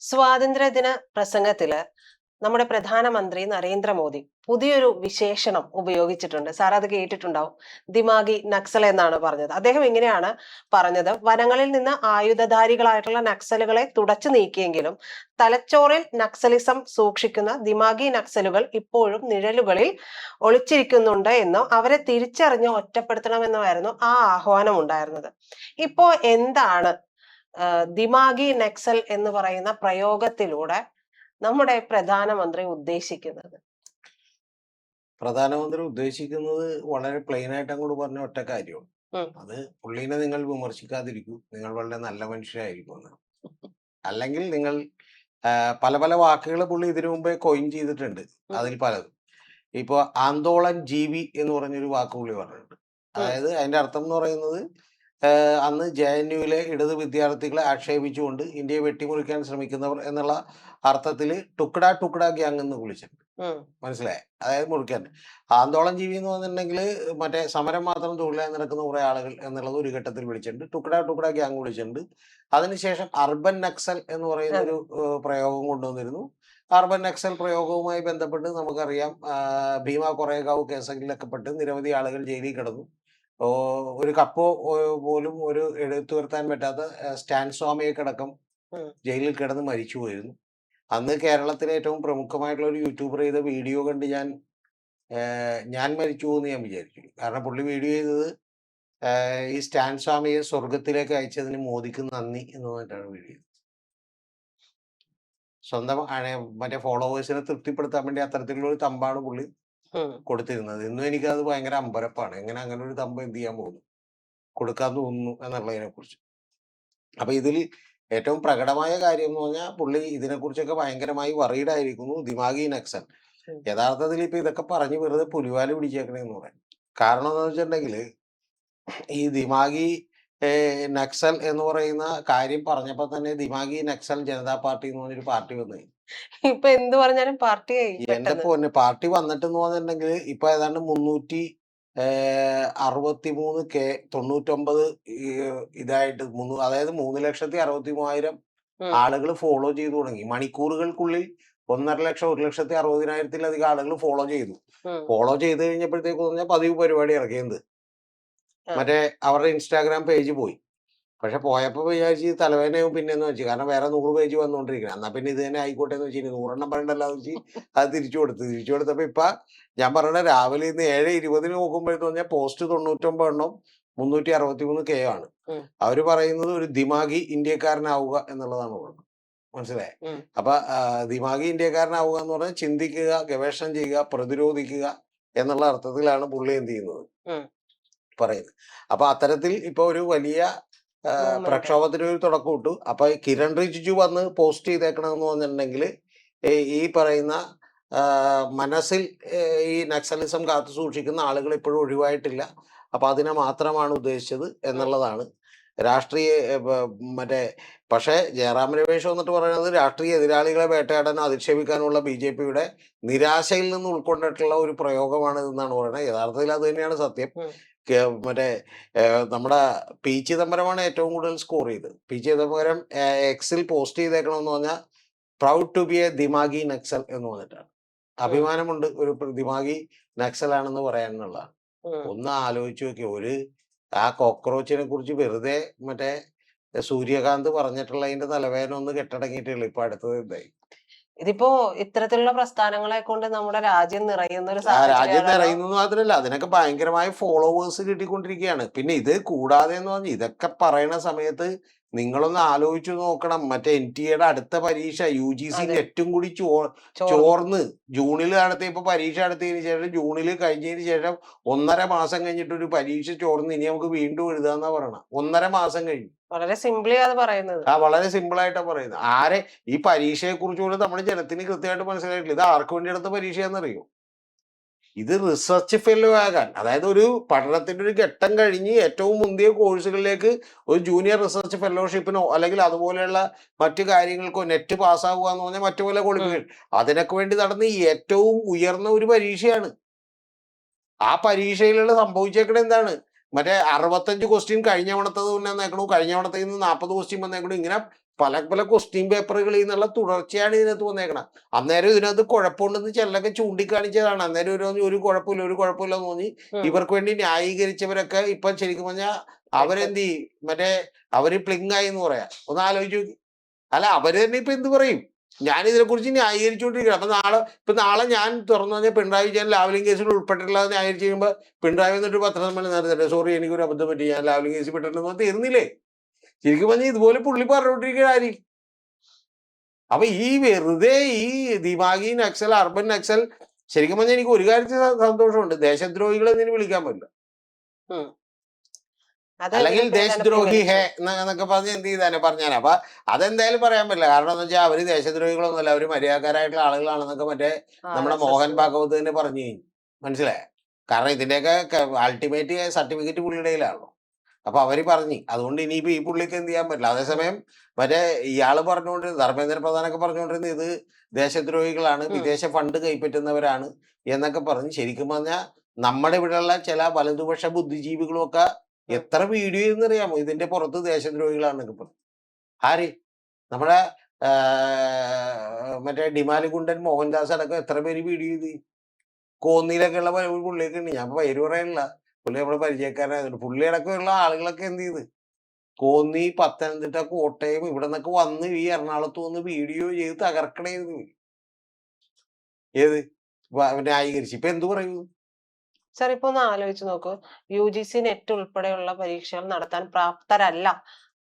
സ്വാതന്ത്ര്യദിന പ്രസംഗത്തില് നമ്മുടെ പ്രധാനമന്ത്രി നരേന്ദ്രമോദി പുതിയൊരു വിശേഷണം ഉപയോഗിച്ചിട്ടുണ്ട്. സാർ അത് കേട്ടിട്ടുണ്ടാവും. ദിമാഗി നക്സൽ എന്നാണ് പറഞ്ഞത്. അദ്ദേഹം ഇങ്ങനെയാണ് പറഞ്ഞത്: വനങ്ങളിൽ നിന്ന് ആയുധധാരികളായിട്ടുള്ള നക്സലുകളെ തുടച്ചു നീക്കിയെങ്കിലും തലച്ചോറിൽ നക്സലിസം സൂക്ഷിക്കുന്ന ദിമാഗി നക്സലുകൾ ഇപ്പോഴും നിഴലുകളിൽ ഒളിച്ചിരിക്കുന്നുണ്ട് എന്നും അവരെ തിരിച്ചറിഞ്ഞ് ഒറ്റപ്പെടുത്തണമെന്നുമായിരുന്നു ആ ആഹ്വാനം ഉണ്ടായിരുന്നത്. ഇപ്പോ എന്താണ് ദിമാഗി നക്സൽ എന്ന് പറയുന്ന പ്രയോഗത്തിലൂടെ നമ്മുടെ പ്രധാനമന്ത്രി ഉദ്ദേശിക്കുന്നത്? പ്രധാനമന്ത്രി ഉദ്ദേശിക്കുന്നത് വളരെ പ്ലെയിൻ ആയിട്ട് അങ്ങോട്ട് പറഞ്ഞ ഒറ്റ കാര്യമാണ്. അത് പുള്ളീനെ നിങ്ങൾ വിമർശിക്കാതിരിക്കൂ, നിങ്ങൾ വളരെ നല്ല മനുഷ്യരായിരിക്കും എന്ന്. അല്ലെങ്കിൽ നിങ്ങൾ പല പല വാക്കുകൾ പുള്ളി ഇതിനു മുമ്പേ കോയിൻ ചെയ്തിട്ടുണ്ട്. അതിൽ പലതും ഇപ്പൊ ആന്തോളൻ ജീവി എന്ന് പറഞ്ഞൊരു വാക്ക് പുള്ളി പറഞ്ഞിട്ടുണ്ട്. അതായത് അതിന്റെ അർത്ഥം എന്ന് പറയുന്നത് അന്ന് JNUവിലെ ഇടത് വിദ്യാർത്ഥികളെ ആക്ഷേപിച്ചുകൊണ്ട് ഇന്ത്യയെ വെട്ടിമുറിക്കാൻ ശ്രമിക്കുന്നവർ എന്നുള്ള അർത്ഥത്തിൽ ടുക്കട ടുക്കട ഗ്യാങ് എന്ന് വിളിച്ചിട്ടുണ്ട്. മനസ്സിലായി? അതായത് മുറിക്കാൻ. ആന്തോളം ജീവി എന്ന് പറഞ്ഞിട്ടുണ്ടെങ്കിൽ മറ്റേ സമരം മാത്രം തൊഴിലായി നടക്കുന്ന കുറെ ആളുകൾ എന്നുള്ളത് ഒരു ഘട്ടത്തിൽ വിളിച്ചിട്ടുണ്ട്. ടുക്കട ടുക്കട ഗ്യാങ് വിളിച്ചിട്ടുണ്ട്. അതിനുശേഷം അർബൻ നക്സൽ എന്ന് പറയുന്ന ഒരു പ്രയോഗം കൊണ്ടുവന്നിരുന്നു. അർബൻ നക്സൽ പ്രയോഗവുമായി ബന്ധപ്പെട്ട് നമുക്കറിയാം, ഭീമ കൊറേഗാവ് കേസുകളിലൊക്കെ പെട്ട് നിരവധി ആളുകൾ ജയിലിൽ കിടന്നു. ഒരു കപ്പോ പോലും ഒരു എടുത്തു വരുത്താൻ പറ്റാത്ത സ്റ്റാൻ സ്വാമിയൊക്കെ അടക്കം ജയിലിൽ കിടന്ന് മരിച്ചു പോയിരുന്നു. അന്ന് കേരളത്തിലെ ഏറ്റവും പ്രമുഖമായിട്ടുള്ള ഒരു യൂട്യൂബർ ചെയ്ത വീഡിയോ കണ്ട് ഞാൻ മരിച്ചു എന്ന് ഞാൻ വിചാരിച്ചു. കാരണം പുള്ളി വീഡിയോ ചെയ്തത് ഈ സ്റ്റാൻ സ്വാമിയെ സ്വർഗത്തിലേക്ക് അയച്ചതിന് മോദിക്ക് നന്ദി എന്ന് പറഞ്ഞിട്ടാണ് വീഡിയോ. സ്വന്തം മറ്റേ ഫോളോവേഴ്സിനെ തൃപ്തിപ്പെടുത്താൻ വേണ്ടി അത്തരത്തിലുള്ള ഒരു തമ്പാണ് പുള്ളി കൊടുത്തിരുന്നത്. ഇന്നും എനിക്കത് ഭയങ്കര അമ്പരപ്പാണ്. എങ്ങനെ അങ്ങനെ ഒരു തമ്പ് എന്ത് ചെയ്യാൻ പോകുന്നു, കൊടുക്കാൻ തോന്നുന്നു എന്നുള്ളതിനെ കുറിച്ച്. അപ്പൊ ഇതിൽ ഏറ്റവും പ്രകടമായ കാര്യം എന്ന് പറഞ്ഞാൽ പുള്ളി ഇതിനെക്കുറിച്ചൊക്കെ ഭയങ്കരമായി വറീഡ് ആയിരിക്കുന്നു. ദിമാഗി നക്സൽ യഥാർത്ഥത്തിൽ ഇപ്പൊ ഇതൊക്കെ പറഞ്ഞ് വെറുതെ പുലിവാല് പിടിച്ചേക്കണേന്ന് പറയാം. കാരണം എന്താണെന്ന് വെച്ചിട്ടുണ്ടെങ്കിൽ ഈ ദിമാഗി നക്സൽ എന്ന് പറയുന്ന കാര്യം പറഞ്ഞപ്പോ തന്നെ ദിമാഗി നക്സൽ ജനതാ പാർട്ടി എന്ന് പറഞ്ഞൊരു പാർട്ടി വന്നു. ഇപ്പൊ എന്ത് പറഞ്ഞാലും പാർട്ടി എന്റെ പൊന്നെ, പാർട്ടി വന്നിട്ടെന്ന് പറഞ്ഞിട്ടുണ്ടെങ്കിൽ ഇപ്പൊ ഏതാണ്ട് 363K99 ഇതായിട്ട് അതായത് 3,63,000 ആളുകൾ ഫോളോ ചെയ്തു തുടങ്ങി. മണിക്കൂറുകൾക്കുള്ളിൽ 1,50,000 1,60,000-ത്തിലധികം ആളുകൾ ഫോളോ ചെയ്തു. ഫോളോ ചെയ്ത് കഴിഞ്ഞപ്പോഴത്തേക്ക് പറഞ്ഞാൽ പതിവ് പരിപാടി ഇറക്കിയത് മറ്റേ അവരുടെ ഇൻസ്റ്റാഗ്രാം പേജ് പോയി. പക്ഷെ പോയപ്പോ വിചാരിച്ച് തലവേദനയും പിന്നെന്ന് വെച്ചു. കാരണം വേറെ 100 പേജ് വന്നുകൊണ്ടിരിക്കണം. എന്നാ പിന്നെ ഇത് തന്നെ ആയിക്കോട്ടെ എന്ന് വെച്ചാൽ 100 പറയണ്ടല്ലോ വെച്ച് അത് തിരിച്ചു കൊടുത്തപ്പോ ഇപ്പൊ ഞാൻ പറഞ്ഞ രാവിലെ ഇന്ന് 7:20 നോക്കുമ്പോഴത്തെ പറഞ്ഞാൽ പോസ്റ്റ് 99 എണ്ണം 363K ആണ്. അവര് പറയുന്നത് ഒരു ദിമാഗി ഇന്ത്യക്കാരനാവുക എന്നുള്ളതാണ് പറയുന്നത്. മനസ്സിലായേ? അപ്പൊ ദിമാഗി ഇന്ത്യക്കാരനാവുക എന്ന് പറഞ്ഞാൽ ചിന്തിക്കുക, ഗവേഷണം ചെയ്യുക, പ്രതിരോധിക്കുക എന്നുള്ള അർത്ഥത്തിലാണ് പുള്ളി എന്ത് ചെയ്യുന്നത് പറയുന്നത്. അപ്പൊ അത്തരത്തിൽ ഇപ്പൊ ഒരു വലിയ പ്രക്ഷോഭത്തിന് ഒരു തുടക്കം ഇട്ടു. അപ്പൊ കിരൺ റിജിജു വന്ന് പോസ്റ്റ് ചെയ്തേക്കണമെന്ന് പറഞ്ഞിട്ടുണ്ടെങ്കിൽ ഈ പറയുന്ന മനസ്സിൽ ഈ നക്സലിസം കാത്തു സൂക്ഷിക്കുന്ന ആളുകൾ ഇപ്പോഴും ഒഴിവായിട്ടില്ല. അപ്പൊ അതിനെ മാത്രമാണ് ഉദ്ദേശിച്ചത് എന്നുള്ളതാണ് രാഷ്ട്രീയ മറ്റേ. പക്ഷേ ജയറാം രമേശ് വന്നിട്ട് പറയുന്നത് രാഷ്ട്രീയ എതിരാളികളെ വേട്ടയാടാനോ അധിക്ഷേപിക്കാനുള്ള BJPയുടെ നിരാശയിൽ നിന്ന് ഉൾക്കൊണ്ടിട്ടുള്ള ഒരു പ്രയോഗമാണ് എന്നാണ് പറയുന്നത്. യഥാർത്ഥത്തിൽ അത് തന്നെയാണ് സത്യം. മറ്റേ നമ്മുടെ പി ചിദംബരമാണ് ഏറ്റവും കൂടുതൽ സ്കോർ ചെയ്തത്. പി ചിദംബരം എക്സിൽ പോസ്റ്റ് ചെയ്തേക്കണമെന്ന് പറഞ്ഞാൽ പ്രൗഡ് ടു ബി എ ദിമാഗി നക്സൽ എന്ന് പറഞ്ഞിട്ടാണ്. അഭിമാനമുണ്ട് ഒരു ദിമാഗി നക്സൽ ആണെന്ന് പറയാനുള്ളതാണ്. ഒന്ന് ആലോചിച്ച് നോക്കി, ആ കോക്രോച്ചിനെ കുറിച്ച് വെറുതെ മറ്റേ സൂര്യകാന്ത് പറഞ്ഞിട്ടുള്ളതിന്റെ തലവേദന ഒന്ന് കെട്ടടങ്ങിയിട്ടുള്ളൂ. ഇപ്പൊ അടുത്തത് എന്തായി? ഇതിപ്പോ ഇത്തരത്തിലുള്ള പ്രസ്ഥാനങ്ങളെ കൊണ്ട് നമ്മുടെ രാജ്യം നിറയുന്ന ഒരു രാജ്യം നിറയുന്നത് മാത്രമല്ല, അതിനൊക്കെ ഭയങ്കരമായ ഫോളോവേഴ്സ് കിട്ടിക്കൊണ്ടിരിക്കുകയാണ്. പിന്നെ ഇത് കൂടാതെ എന്ന് പറഞ്ഞാൽ ഇതൊക്കെ പറയുന്ന സമയത്ത് നിങ്ങളൊന്ന് ആലോചിച്ചു നോക്കണം. മറ്റേ NTA അടുത്ത പരീക്ഷ UGC നെറ്റും കൂടി ചോർന്ന് ജൂണിൽ ഇപ്പൊ പരീക്ഷ നടത്തിയതിനു ശേഷം ജൂണിൽ കഴിഞ്ഞതിന് ശേഷം 1.5 മാസം കഴിഞ്ഞിട്ട് ഒരു പരീക്ഷ ചോർന്ന് ഇനി നമുക്ക് വീണ്ടും എഴുതാന്നാ പറയണം. 1.5 മാസം കഴിഞ്ഞു. വളരെ സിമ്പിളി അത് പറയുന്നത്. വളരെ സിമ്പിൾ ആയിട്ടാ പറയുന്നത്. ഈ പരീക്ഷയെ കുറിച്ച് പോലും നമ്മുടെ ജനത്തിന് കൃത്യമായിട്ട് മനസ്സിലായിട്ടില്ല. ഇത് ആർക്ക് വേണ്ടി എടുത്ത പരീക്ഷയാണെന്നറിയോ? ഇത് റിസർച്ച് ഫെല്ലോ ആകാൻ, അതായത് ഒരു പഠനത്തിന്റെ ഒരു ഘട്ടം കഴിഞ്ഞ് ഏറ്റവും മുന്തിയ കോഴ്സുകളിലേക്ക് ഒരു ജൂനിയർ റിസർച്ച് ഫെലോഷിപ്പിനോ അല്ലെങ്കിൽ അതുപോലെയുള്ള മറ്റു കാര്യങ്ങൾക്കോ നെറ്റ് പാസ്സാവുക എന്ന് പറഞ്ഞാൽ മറ്റു പല ക്വാളിഫിക്കേഷൻ അതിനൊക്കെ വേണ്ടി നടന്ന ഏറ്റവും ഉയർന്ന ഒരു പരീക്ഷയാണ്. ആ പരീക്ഷയിലുള്ള സംഭവിച്ചേക്കണ എന്താണ്? മറ്റേ 65 ക്വസ്റ്റ്യൻ കഴിഞ്ഞ തവണത്തത് വന്നേക്കണു, കഴിഞ്ഞ തവണത്തിൽ നിന്ന് 40 ക്വസ്റ്റ്യൻ വന്നേക്കണു. ഇങ്ങനെ പല പല ക്വസ്റ്റ്യൻ പേപ്പറുകളിൽ നിന്നുള്ള തുടർച്ചയാണ് ഇതിനകത്ത് വന്നേക്കണം. അന്നേരം ഇതിനകത്ത് കുഴപ്പമുണ്ടെന്ന് ചിലരൊക്കെ ചൂണ്ടിക്കാണിച്ചതാണ്. അന്നേരം ഒരു കുഴപ്പമില്ല എന്ന് തോന്നി ഇവർക്ക് വേണ്ടി ന്യായീകരിച്ചവരൊക്കെ ഇപ്പൊ ശരിക്കും പറഞ്ഞാൽ അവരെന്ത് ചെയ്യും, മറ്റേ അവര് പ്ലിങ്ങായി എന്ന് പറയാം. ഒന്ന് ആലോചിച്ചു നോക്കി. അല്ല, അവര് തന്നെ ഇപ്പൊ എന്ത് പറയും? ഞാൻ ഇതിനെക്കുറിച്ച് ന്യായീകരിച്ചുകൊണ്ടിരിക്കുകയാണ്. നാളെ ഞാൻ തുറന്നു പറഞ്ഞാൽ പിണറായി വിജയൻ ലാവ്ലിൻ കേസിൽ ഉൾപ്പെട്ടിട്ടുള്ളത് ന്യായീകരിച്ച് കഴിയുമ്പോൾ പിണറായി വന്നിട്ട് പത്രസമ്മേളനം നടത്തില്ല, സോറി എനിക്കൊരു അബദ്ധം പറ്റി, ഞാൻ ലാവ്ലിൻ കേസിൽ പെട്ടിട്ടുണ്ടെന്ന് തീർന്നില്ലേ? ശരിക്കും പറഞ്ഞാൽ ഇതുപോലെ പുള്ളി പറഞ്ഞുകൊണ്ടിരിക്കുകയായിരിക്കും. അപ്പൊ ഈ വെറുതെ ഈ ദിമാഗി നക്സൽ, അർബൻ നക്സൽ, ശരിക്കും പറഞ്ഞാൽ എനിക്ക് ഒരു കാര്യത്തിൽ സന്തോഷമുണ്ട്, ദേശദ്രോഹികളെ ഇതിന് വിളിക്കാൻ പറ്റില്ല. അല്ലെങ്കിൽ ദേശദ്രോഹി ഹേ എന്നൊക്കെ പറഞ്ഞ് എന്ത് ചെയ്താനെ പറഞ്ഞാൽ. അപ്പൊ അതെന്തായാലും പറയാൻ പറ്റില്ല. കാരണം എന്ന് വെച്ചാൽ അവര് ദേശദ്രോഹികളൊന്നുമല്ല, അവര് മര്യാദക്കാരായിട്ടുള്ള ആളുകളാണെന്നൊക്കെ മറ്റേ നമ്മുടെ മോഹൻ ഭാഗവത് തന്നെ പറഞ്ഞു കഴിഞ്ഞു. മനസ്സിലായ? കാരണം ഇതിന്റെയൊക്കെ അൾട്ടിമേറ്റ് സർട്ടിഫിക്കറ്റ് പുള്ളിയുടെ കയ്യിലാണല്ലോ. അപ്പൊ അവര് പറഞ്ഞു. അതുകൊണ്ട് ഇനിയിപ്പോ ഈ പുള്ളിക്ക് എന്ത് ചെയ്യാൻ പറ്റില്ല. അതേസമയം മറ്റേ ഇയാള് പറഞ്ഞുകൊണ്ടിരുന്നത്, ധർമ്മേന്ദ്ര പ്രധാനൊക്കെ പറഞ്ഞുകൊണ്ടിരുന്നത് ഇത് ദേശദ്രോഹികളാണ്, വിദേശ ഫണ്ട് കൈപ്പറ്റുന്നവരാണ് എന്നൊക്കെ പറഞ്ഞ്. ശരിക്കും പറഞ്ഞാൽ നമ്മുടെ ഇവിടെയുള്ള ചില വലതുപക്ഷ ബുദ്ധിജീവികളും ഒക്കെ എത്ര വീഡിയോ എന്നറിയാമോ ഇതിന്റെ പുറത്ത് ദേശദ്രോഹികളാണെന്നൊക്കെ പറഞ്ഞു. ആര്? നമ്മുടെ മറ്റേ ഡിമാലിഗുണ്ടൻ മോഹൻദാസ് അടക്കം എത്ര പേര് വീഡിയോ ചെയ്ത്. കോന്നിയിലൊക്കെ ഉള്ള പുള്ളിയൊക്കെ ഉണ്ട്. ഞാൻ പേര് പറയാനില്ല, പുള്ളി നമ്മുടെ പരിചയക്കാരനായതുകൊണ്ട്. പുള്ളി അടക്കമുള്ള ആളുകളൊക്കെ എന്ത് ചെയ്ത് കോന്നി, പത്തനംതിട്ട, കോട്ടയം ഇവിടെ നിന്നൊക്കെ വന്ന് ഈ എറണാകുളത്ത് വന്ന് വീഡിയോ ചെയ്ത് തകർക്കണേന്ന്. ഏത് ന്യായീകരിച്ച് ഇപ്പൊ എന്തു പറയുന്നു? സാർ, ഇപ്പൊ ഒന്ന് ആലോചിച്ച് നോക്കൂ. UGC നെറ്റ് ഉൾപ്പെടെയുള്ള പരീക്ഷകൾ നടത്താൻ പ്രാപ്തരല്ല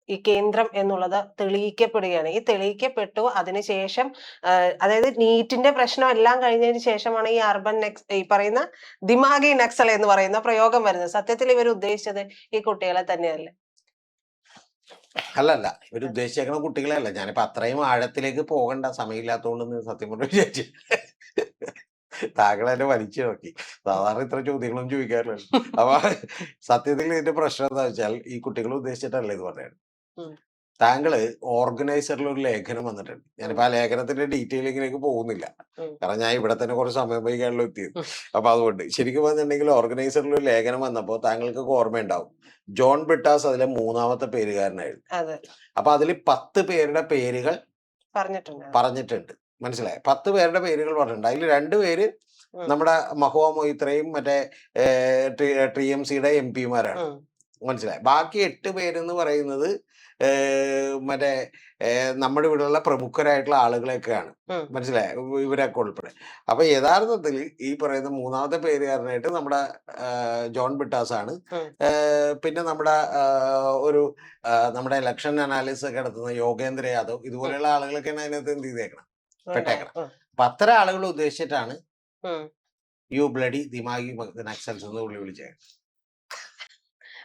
ഈ കേന്ദ്രം എന്നുള്ളത് തെളിയിക്കപ്പെടുകയാണ്. ഈ തെളിയിക്കപ്പെട്ടു. അതിനുശേഷം അതായത് നീറ്റിന്റെ പ്രശ്നം എല്ലാം കഴിഞ്ഞതിന് ശേഷമാണ് ഈ ഈ പറയുന്ന ദിമാഗി നക്സൽ എന്ന് പറയുന്ന പ്രയോഗം വരുന്നത്. സത്യത്തിൽ ഇവർ ഉദ്ദേശിച്ചത് ഈ കുട്ടികളെ തന്നെയല്ലേ? അല്ലല്ല, ഇവർ ഉദ്ദേശിച്ചേക്കണ കുട്ടികളെ അല്ല. ഞാനിപ്പോ അത്രയും ആഴത്തിലേക്ക് പോകണ്ട, സമയമില്ലാത്തതുകൊണ്ടെന്ന് സത്യം പറഞ്ഞു വിചാരിച്ചു. താങ്കൾ എന്നെ വലിച്ചു നോക്കി. സാധാരണ ഇത്ര ചോദ്യങ്ങളൊന്നും ചോദിക്കാറില്ല. അപ്പൊ സത്യത്തിൽ ഇതിന്റെ പ്രശ്നം എന്താ വെച്ചാൽ ഈ കുട്ടികൾ ഉദ്ദേശിച്ചിട്ടല്ല ഇത് പറയുന്നത്. താങ്കള് ഓർഗനൈസറിൽ ഒരു ലേഖനം വന്നിട്ടുണ്ട്. ഞാനിപ്പോ ആ ലേഖനത്തിന്റെ ഡീറ്റെയിലിങ്ങിലേക്ക് പോകുന്നില്ല, കാരണം ഞാൻ ഇവിടെ തന്നെ കുറച്ച് സമയം വൈകാണല്ലോ എത്തിയത്. അപ്പൊ അതുകൊണ്ട് ശരിക്കും പറഞ്ഞിട്ടുണ്ടെങ്കിൽ ഓർഗനൈസറിൽ ഒരു ലേഖനം വന്നപ്പോ താങ്കൾക്കൊക്കെ ഓർമ്മയുണ്ടാവും, ജോൺ ബ്രിട്ടാസ് അതിലെ 3ാമത്തെ പേരുകാരനായിരുന്നു. അപ്പൊ അതിൽ 10 പേരുടെ പേരുകൾ പറഞ്ഞിട്ടുണ്ട്. മനസ്സിലായി? 10 പേരുടെ പേരുകൾ പറഞ്ഞിട്ടുണ്ട്. അതിൽ 2 പേര് നമ്മുടെ മഹുവ മൊയ്ത്രയും മറ്റേ TMCയുടെ MP-മാരാണ്. മനസ്സിലായി? ബാക്കി 8 പേരെന്ന് പറയുന്നത് മറ്റേ നമ്മുടെ ഇവിടെയുള്ള പ്രമുഖരായിട്ടുള്ള ആളുകളെയൊക്കെയാണ്. മനസ്സിലായി? ഇവരൊക്കെ ഉൾപ്പെടെ. അപ്പൊ യഥാർത്ഥത്തിൽ ഈ പറയുന്ന 3ാമത്തെ പേരുകാരനായിട്ട് നമ്മുടെ ജോൺ ബ്രിട്ടാസ് ആണ്. പിന്നെ നമ്മുടെ നമ്മുടെ ഇലക്ഷൻ അനാലിസിസ് ഒക്കെ നടത്തുന്ന യോഗേന്ദ്ര യാദവ്, ഇതുപോലെയുള്ള ആളുകളൊക്കെയാണ് അതിനകത്ത് എന്ത് ചെയ്തേക്കണം, പെട്ടേക്കണം. അപ്പൊ അത്ര ആളുകൾ ഉദ്ദേശിച്ചിട്ടാണ് യു ബ്ലഡി ദിമാഗി നക്സൽസ് എന്ന് വിളിച്ചത്.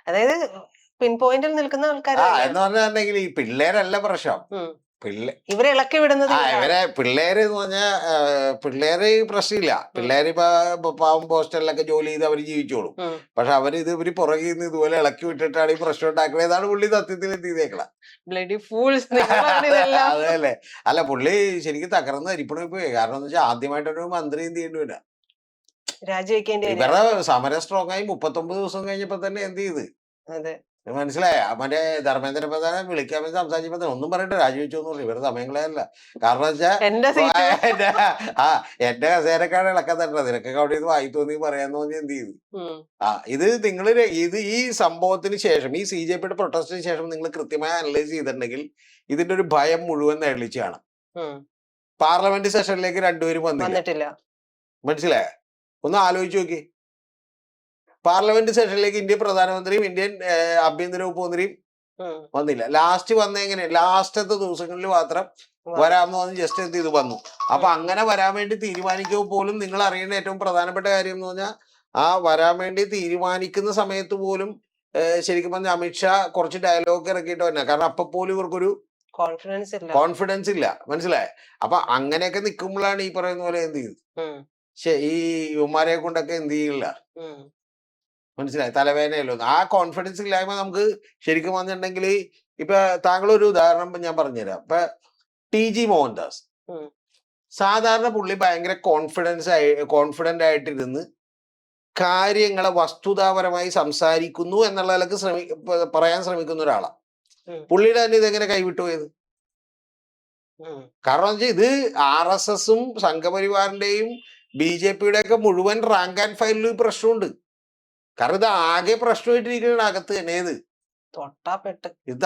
അതായത് പിൻ പോയിന്റിൽ നിൽക്കുന്ന ആൾക്കാർ എന്ന് പറഞ്ഞിട്ടുണ്ടെങ്കിൽ ഈ പിള്ളേരല്ല പ്രശ്നം. ഇവരെ ഇളക്കി വിടുന്നത് പിള്ളേര് എന്ന് പറഞ്ഞാൽ പിള്ളേര് പ്രശ്നമില്ല. പിള്ളേര് ഇപ്പൊ പാവം പോസ്റ്റലിലൊക്കെ ജോലി ചെയ്ത് അവര് ജീവിച്ചോളും. പക്ഷെ ഇവര് പുറകിൽ നിന്ന് ഇതുപോലെ ഇളക്കി വിട്ടിട്ടാണ് ഈ പ്രശ്നം ഉണ്ടാക്കണേതാണ് പുള്ളി സത്യത്തിൽ എന്ത് ചെയ്തേക്കണം. അതല്ലേ? അല്ല, പുള്ളി ശരിക്കും തകർന്ന് അരിപ്പണി പോയി. കാരണം എന്ന് വെച്ചാൽ ആദ്യമായിട്ടൊരു മന്ത്രി എന്ത് ചെയ്യേണ്ടി വരാം, രാജിവെക്കേണ്ടി. ഇവരുടെ സമരം സ്ട്രോങ് ആയി 39 ദിവസം കഴിഞ്ഞപ്പോ തന്നെ എന്ത് ചെയ്ത്, മനസ്സിലായ? മറ്റേ ധർമ്മേന്ദ്ര പ്രധാനെ വിളിക്കാൻ വേണ്ടി സംസാരിച്ചപ്പോ ഒന്നും പറയട്ടെ, രാജിവെച്ചോന്ന് പറഞ്ഞു. ഇവരുടെ സമയങ്ങളെയല്ല. കാരണം വെച്ചാൽ എന്റെ കസേരക്കാണ് ഇളക്കാൻ തരേണ്ടത്. നിനക്കൊക്കെ അവിടെ ഇത് വായി തോന്നി പറയാന്ന് പറഞ്ഞ് എന്ത് ചെയ്തു. ഇത് ഈ സംഭവത്തിന് ശേഷം, ഈ CJPയുടെ പ്രൊട്ടസ്റ്റിന് ശേഷം നിങ്ങൾ കൃത്യമായി അനലൈസ് ചെയ്തിട്ടുണ്ടെങ്കിൽ ഇതിന്റെ ഒരു ഭയം മുഴുവൻ നേളിച്ചാണ്. പാർലമെന്റ് സെഷനിലേക്ക് 2 പേരും വന്നിട്ടില്ല. മനസ്സിലായ? ഒന്ന് ആലോചിച്ച് നോക്കി. പാർലമെന്റ് സെഷനിലേക്ക് ഇന്ത്യൻ പ്രധാനമന്ത്രിയും ഇന്ത്യൻ ആഭ്യന്തര വകുപ്പ് മന്ത്രിയും വന്നില്ല. ലാസ്റ്റ് വന്നെങ്ങനെ, ലാസ്റ്റത്തെ ദിവസങ്ങളിൽ മാത്രം വരാമെന്ന് പറഞ്ഞ് ജസ്റ്റ് എന്ത് ചെയ്ത് വന്നു. അപ്പൊ അങ്ങനെ വരാൻ വേണ്ടി തീരുമാനിക്കുമ്പോൾ പോലും നിങ്ങൾ അറിയേണ്ട ഏറ്റവും പ്രധാനപ്പെട്ട കാര്യം എന്ന് പറഞ്ഞാൽ, ആ വരാൻ വേണ്ടി തീരുമാനിക്കുന്ന സമയത്ത് പോലും ശരിക്കും പറഞ്ഞാൽ അമിത്ഷാ കുറച്ച് ഡയലോഗ് ഇറക്കിയിട്ട് വരണം. കാരണം അപ്പൊ പോലും ഇവർക്കൊരു കോൺഫിഡൻസ് ഇല്ല. മനസ്സിലായ? അപ്പൊ അങ്ങനെയൊക്കെ നിൽക്കുമ്പോഴാണ് ഈ പറയുന്ന പോലെ എന്ത് ചെയ്തു ഈ യുവമാരെ കൊണ്ടൊക്കെ എന്ത് ചെയ്യില്ല. മനസ്സിലായി? തലവേദനയല്ലോ. ആ കോൺഫിഡൻസ് ഇല്ലായ്മ നമുക്ക് ശരിക്കും വന്നിട്ടുണ്ടെങ്കിൽ, ഇപ്പൊ താങ്കൾ ഒരു ഉദാഹരണം ഞാൻ പറഞ്ഞുതരാം. ഇപ്പൊ TG മോഹൻദാസ് സാധാരണ പുള്ളി ഭയങ്കര കോൺഫിഡന്റ് ആയിട്ടിരുന്ന് കാര്യങ്ങളെ വസ്തുതാപരമായി സംസാരിക്കുന്നു എന്നുള്ള നിലക്ക് പറയാൻ ശ്രമിക്കുന്ന ഒരാളാണ്. പുള്ളിയുടെ തന്നെ ഇതെങ്ങനെ കൈവിട്ടു പോയത്? ഉം. കാരണം വെച്ചാൽ ഇത് RSSും സംഘപരിവാറിന്റെയും BJPയുടെ ഒക്കെ മുഴുവൻ റാങ്ക് ആൻഡ് ഫയലിൽ പ്രശ്നമുണ്ട്. കാരണം ഇത് ആകെ പ്രശ്നമായിട്ടിരിക്കുന്നത് അകത്ത് തന്നെ. ഏത് തൊട്ടാ പെട്ട്. ഇത്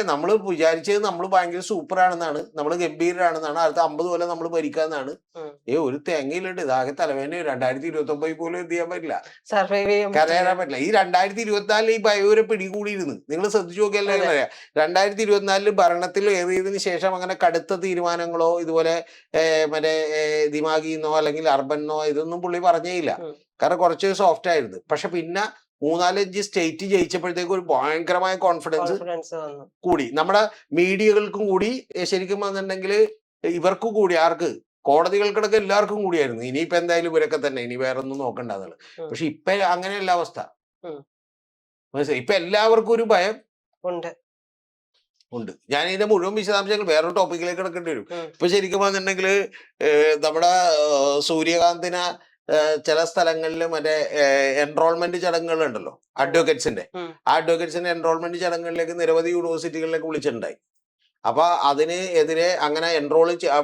നമ്മൾ വിചാരിച്ചത് നമ്മൾ ഭയങ്കര സൂപ്പർ ആണെന്നാണ്, നമ്മൾ ഗംഭീരാണെന്നാണ്, അടുത്ത 50 കൊല്ലം നമ്മൾ ഭരിക്കാന്നാണ്. ഉം. ഒരു തേങ്ങയിലുണ്ട്. ഇതാകെ തലവേദന. 2029 പോലും എന്ത് ചെയ്യാൻ പറ്റില്ല, സർവൈവ് ചെയ്യാൻ കരയറാൻ പറ്റില്ല. ഈ 2024 ഈ ബയോരെ പിടികൂടിയിരുന്നു. നിങ്ങൾ ശ്രദ്ധിച്ചു നോക്കിയല്ലേ അതെ. പറയാം. 2024 ഭരണത്തിൽ ഏറിയതിനു ശേഷം അങ്ങനെ കടുത്ത തീരുമാനങ്ങളോ ഇതുപോലെ മറ്റേ ദിമാഗിന്നോ അല്ലെങ്കിൽ അർബന്നോ ഇതൊന്നും പുള്ളി പറഞ്ഞേയില്ല. ഉം. കാരണം കുറച്ച് സോഫ്റ്റ് ആയിരുന്നു. പക്ഷെ പിന്നെ 3-4 സ്റ്റേറ്റ് ജയിച്ചപ്പോഴത്തേക്ക് ഒരു ഭയങ്കരമായ കോൺഫിഡൻസ് വന്നു. കൂടി. നമ്മുടെ മീഡിയകൾക്കും കൂടി. ശരിക്കും വന്നിട്ടുണ്ടെങ്കിൽ ഇവർക്കും കൂടി. ആർക്ക്? കോടതികൾക്കിടക്ക് എല്ലാവർക്കും കൂടിയായിരുന്നു. ഇനിയിപ്പോ എന്തായാലും ഇവരൊക്കെ തന്നെ, ഇനി വേറെ ഒന്നും നോക്കണ്ട അതുകൾ. പക്ഷെ ഇപ്പൊ അങ്ങനെയല്ല അവസ്ഥ. മനസ്സിലായി? ഇപ്പൊ എല്ലാവർക്കും ഒരു ഭയം ഉണ്ട്. ഞാൻ ഇതിന്റെ മുഴുവൻ വിശദാംശങ്ങൾ വേറൊരു ടോപ്പിക്കിലേക്ക് കിടക്കേണ്ടി വരും. ഇപ്പൊ ശരിക്കും വന്നിട്ടുണ്ടെങ്കിൽ നമ്മുടെ സൂര്യകാന്തിന ചില സ്ഥലങ്ങളിൽ മറ്റേ എൻറോൾമെന്റ് ചടങ്ങുകളുണ്ടല്ലോ അഡ്വക്കേറ്റ്സിന്റെ. ആ അഡ്വക്കേറ്റ്സിന്റെ എൻറോൾമെന്റ് ചടങ്ങുകളിലേക്ക് നിരവധി യൂണിവേഴ്സിറ്റികളിലേക്ക് വിളിച്ചിട്ടുണ്ടായി. അപ്പൊ അതിന് എതിരെ അങ്ങനെ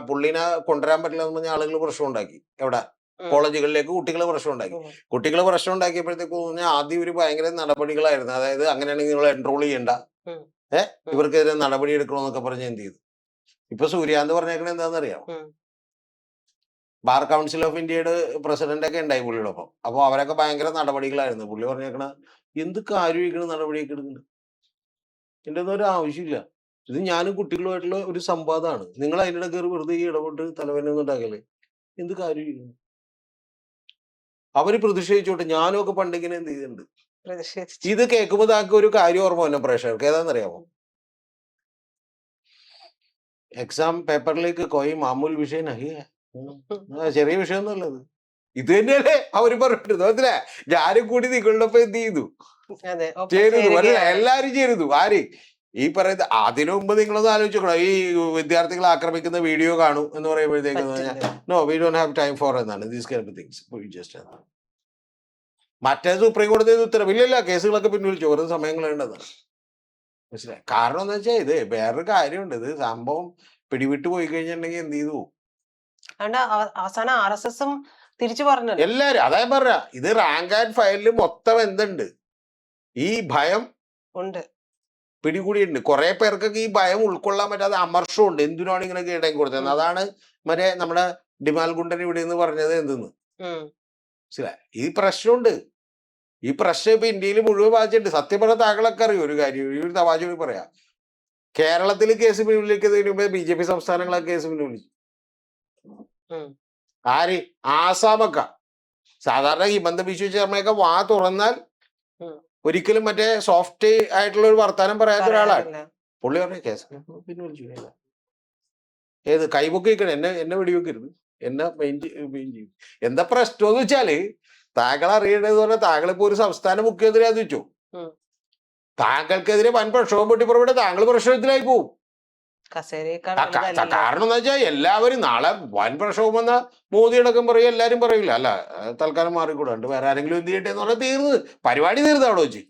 പുള്ളിനെ കൊണ്ടുവരാൻ പറ്റില്ല എന്ന് പറഞ്ഞ ആളുകൾ പ്രശ്നം ഉണ്ടാക്കി. എവിടെ? കോളേജുകളിലേക്ക് കുട്ടികൾ പ്രശ്നം ഉണ്ടാക്കി. കുട്ടികൾ പ്രശ്നം ഉണ്ടാക്കിയപ്പോഴത്തേക്ക് പറഞ്ഞാൽ ആദ്യം ഒരു ഭയങ്കര നടപടികളായിരുന്നു. അതായത് അങ്ങനെയാണെങ്കിൽ നിങ്ങൾ എൻറോൾ ചെയ്യണ്ട, ഇവർക്കെതിരെ നടപടി എടുക്കണമെന്നൊക്കെ പറഞ്ഞ് എന്ത് ചെയ്തു. ഇപ്പൊ സൂര്യാന്ത് പറഞ്ഞേക്കണത് എന്താണെന്നറിയാമോ? ബാർ കൗൺസിൽ ഓഫ് ഇന്ത്യയുടെ പ്രസിഡന്റ് ഒക്കെ ഉണ്ടായി പുള്ളിയോടൊപ്പം. അപ്പൊ അവരൊക്കെ ഭയങ്കര നടപടികളായിരുന്നു. പുള്ളി പറഞ്ഞേക്കണ എന്ത് കാര്യമായിക്കണ നടപടിയൊക്കെ എടുക്കുന്നുണ്ട്. എൻ്റെ ഒന്നും ഒരു ആവശ്യമില്ല. ഇത് ഞാനും കുട്ടികളുമായിട്ടുള്ള ഒരു സംവാദമാണ്. നിങ്ങൾ അതിനിടെ കയറി വെറുതെ ഇടപെട്ട് തലവേദന ഉണ്ടാക്കല്ലേ. എന്ത് കാര്യമായിരിക്കുന്നു. അവര് പ്രതിഷേധിച്ചോട്ടെ. ഞാനും ഒക്കെ പണ്ടിങ്ങനെ എന്ത് ചെയ്തിട്ടുണ്ട്. ഇത് കേൾക്കുമ്പോൾ താക്ക് ഒരു കാര്യം ഓർമ്മ തന്നെ പ്രേക്ഷകർക്ക്. ഏതാണെന്നറിയാമോ? എക്സാം പേപ്പറിലേക്ക് കോയി മാമൂൽ വിഷയം നഹിയ. ചെറിയ വിഷയമൊന്നുമല്ലത്. ഇത് തന്നെയല്ലേ അവര് പറഞ്ഞിട്ട്. മനസ്സിലാ? ഞാനും കൂടി നിങ്ങളൊപ്പം എന്ത് ചെയ്തു, ചേരുന്നു. അല്ല, എല്ലാരും ചേരുന്നു. ആര്? ഈ പറയുന്നത്. അതിനു മുമ്പ് നിങ്ങളൊന്ന് ആലോചിച്ചോളൂ. ഈ വിദ്യാർത്ഥികളെ ആക്രമിക്കുന്ന വീഡിയോ കാണൂ എന്ന് പറയുമ്പോഴത്തേക്ക് no we don't have time for എന്നാണ് these kind of things. Just മറ്റേ സുപ്രീം കോടതിയുടെ ഉത്തരവില്ല, കേസുകളൊക്കെ പിൻവലിച്ചു. ഓരോ സമയങ്ങളുണ്ടെന്നാണ്. മനസ്സിലായി? കാരണം എന്താ വെച്ചാൽ ഇത് വേറൊരു കാര്യമുണ്ട്. ഇത് സംഭവം പിടിവിട്ട് പോയി കഴിഞ്ഞിട്ടുണ്ടെങ്കിൽ എന്ത് ചെയ്തു അവസാനം RSSും തിരിച്ചു പറഞ്ഞു. എല്ലാരും അതായത് പറഞ്ഞ ഇത് റാങ്ക് ആൻഡ് ഫയലിൽ മൊത്തം എന്തുണ്ട്, ഈ ഭയം ഉണ്ട്, പിടികൂടിയിട്ടുണ്ട്. കുറെ പേർക്കൊക്കെ ഈ ഭയം ഉൾക്കൊള്ളാൻ പറ്റാതെ അമർഷമുണ്ട്. എന്തിനാണ് ഇങ്ങനെ കീഴടങ്ങി കൊടുത്തത്. അതാണ് മറ്റേ നമ്മുടെ ഡിമാൽ ഗുണ്ടൻ ഇവിടെ നിന്ന് പറഞ്ഞത്. എന്തെന്ന് മനസ്സിലായി? ഈ പ്രശ്നമുണ്ട്. ഈ പ്രശ്നം ഇപ്പൊ ഇന്ത്യയിൽ മുഴുവൻ ബാധിച്ചിട്ടുണ്ട്. സത്യം പറഞ്ഞ താങ്കളൊക്കെ അറിയും ഒരു കാര്യം. ഈ ഒരു തമാശ കൂടി പറയാം. കേരളത്തിൽ കേസ് പിൻവലിക്കുന്നതിന് മുമ്പേ BJP സംസ്ഥാനങ്ങളൊക്കെ കേസ് പിൻവലിച്ചു. ആര്? ആസാമൊക്കെ. സാധാരണ ഹിമന്ത ബിശ്വ ശർമ്മയൊക്കെ വാ തുറന്നാൽ ഒരിക്കലും മറ്റേ സോഫ്റ്റ് ആയിട്ടുള്ള ഒരു വർത്താനം പറയാത്ത ഒരാളാണ്. പുള്ളി പറഞ്ഞ കേസ് പിൻവലിച്ചു. ഏത് കൈപൊക്കിക്കണം, എന്നെ വെടിവെക്കരുത്, എന്നെ മെയിൻ ചെയ്യും. എന്താ പ്രശ്നം എന്ന് വെച്ചാല് താങ്കൾ അറിയേണ്ടത് പറഞ്ഞാൽ താങ്കളിപ്പോ ഒരു സംസ്ഥാന മുഖ്യമന്ത്രിയാന്ന് വെച്ചു, താങ്കൾക്കെതിരെ വൻ പ്രക്ഷോഭം പൊട്ടിപ്പുറപ്പെട്ട് താങ്കൾ പ്രശ്നത്തിലായി പോവും. കാരണം എന്താ വെച്ചാൽ എല്ലാവരും നാളെ വൻ പ്രക്ഷോഭം വന്ന മോദിയടക്കം പറയും, എല്ലാരും പറയില്ല അല്ല തൽക്കാലം മാറിക്കൂടാണ്ട് വേറെ ആരെങ്കിലും എന്ത് ചെയ്യട്ടെ എന്ന് പറഞ്ഞാൽ തീർന്ന് പരിപാടി തീർന്ന് അവിടെ വെച്ച്.